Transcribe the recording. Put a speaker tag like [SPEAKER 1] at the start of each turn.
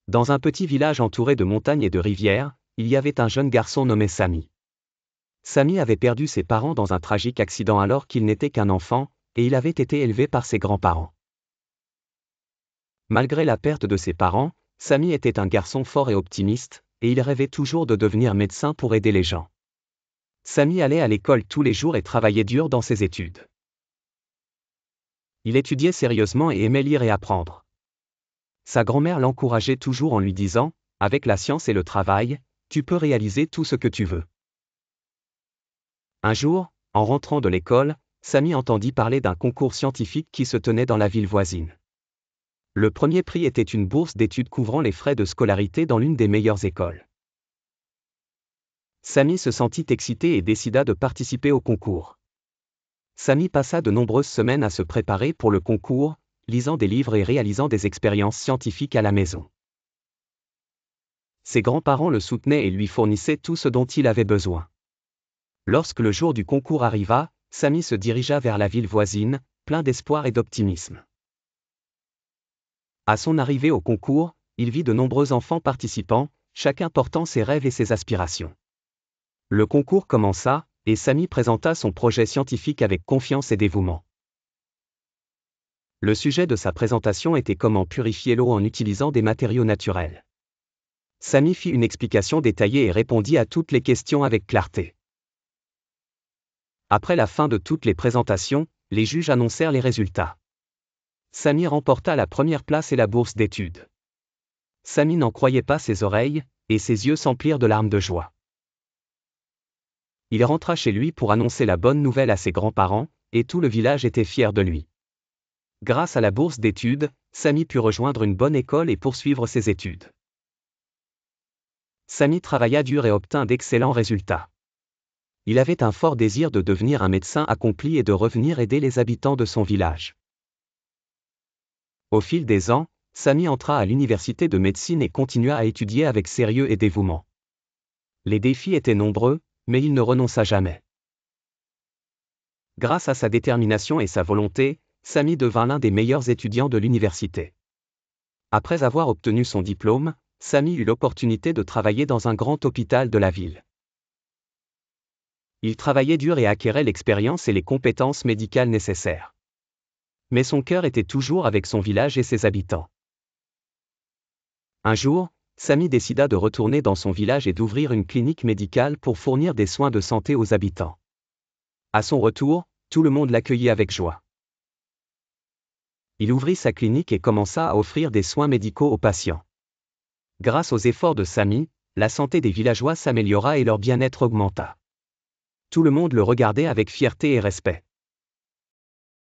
[SPEAKER 1] Dans un petit village entouré de montagnes et de rivières, il y avait un jeune garçon nommé Sami. Sami avait perdu ses parents dans un tragique accident alors qu'il n'était qu'un enfant, et il avait été élevé par ses grands-parents. Malgré la perte de ses parents, Sami était un garçon fort et optimiste, et il rêvait toujours de devenir médecin pour aider les gens. Sami allait à l'école tous les jours et travaillait dur dans ses études. Il étudiait sérieusement et aimait lire et apprendre. Sa grand-mère l'encourageait toujours en lui disant, « Avec la science et le travail, tu peux réaliser tout ce que tu veux. » Un jour, en rentrant de l'école, Sami entendit parler d'un concours scientifique qui se tenait dans la ville voisine. Le premier prix était une bourse d'études couvrant les frais de scolarité dans l'une des meilleures écoles. Sami se sentit excité et décida de participer au concours. Sami passa de nombreuses semaines à se préparer pour le concours, lisant des livres et réalisant des expériences scientifiques à la maison. Ses grands-parents le soutenaient et lui fournissaient tout ce dont il avait besoin. Lorsque le jour du concours arriva, Sami se dirigea vers la ville voisine, plein d'espoir et d'optimisme. À son arrivée au concours, il vit de nombreux enfants participants, chacun portant ses rêves et ses aspirations. Le concours commença, et Sami présenta son projet scientifique avec confiance et dévouement. Le sujet de sa présentation était comment purifier l'eau en utilisant des matériaux naturels. Sami fit une explication détaillée et répondit à toutes les questions avec clarté. Après la fin de toutes les présentations, les juges annoncèrent les résultats. Sami remporta la première place et la bourse d'études. Sami n'en croyait pas ses oreilles, et ses yeux s'emplirent de larmes de joie. Il rentra chez lui pour annoncer la bonne nouvelle à ses grands-parents, et tout le village était fier de lui. Grâce à la bourse d'études, Sami put rejoindre une bonne école et poursuivre ses études. Sami travailla dur et obtint d'excellents résultats. Il avait un fort désir de devenir un médecin accompli et de revenir aider les habitants de son village. Au fil des ans, Sami entra à l'université de médecine et continua à étudier avec sérieux et dévouement. Les défis étaient nombreux, mais il ne renonça jamais. Grâce à sa détermination et sa volonté, Sami devint l'un des meilleurs étudiants de l'université. Après avoir obtenu son diplôme, Sami eut l'opportunité de travailler dans un grand hôpital de la ville. Il travaillait dur et acquérait l'expérience et les compétences médicales nécessaires. Mais son cœur était toujours avec son village et ses habitants. Un jour, Sami décida de retourner dans son village et d'ouvrir une clinique médicale pour fournir des soins de santé aux habitants. À son retour, tout le monde l'accueillit avec joie. Il ouvrit sa clinique et commença à offrir des soins médicaux aux patients. Grâce aux efforts de Sami, la santé des villageois s'améliora et leur bien-être augmenta. Tout le monde le regardait avec fierté et respect.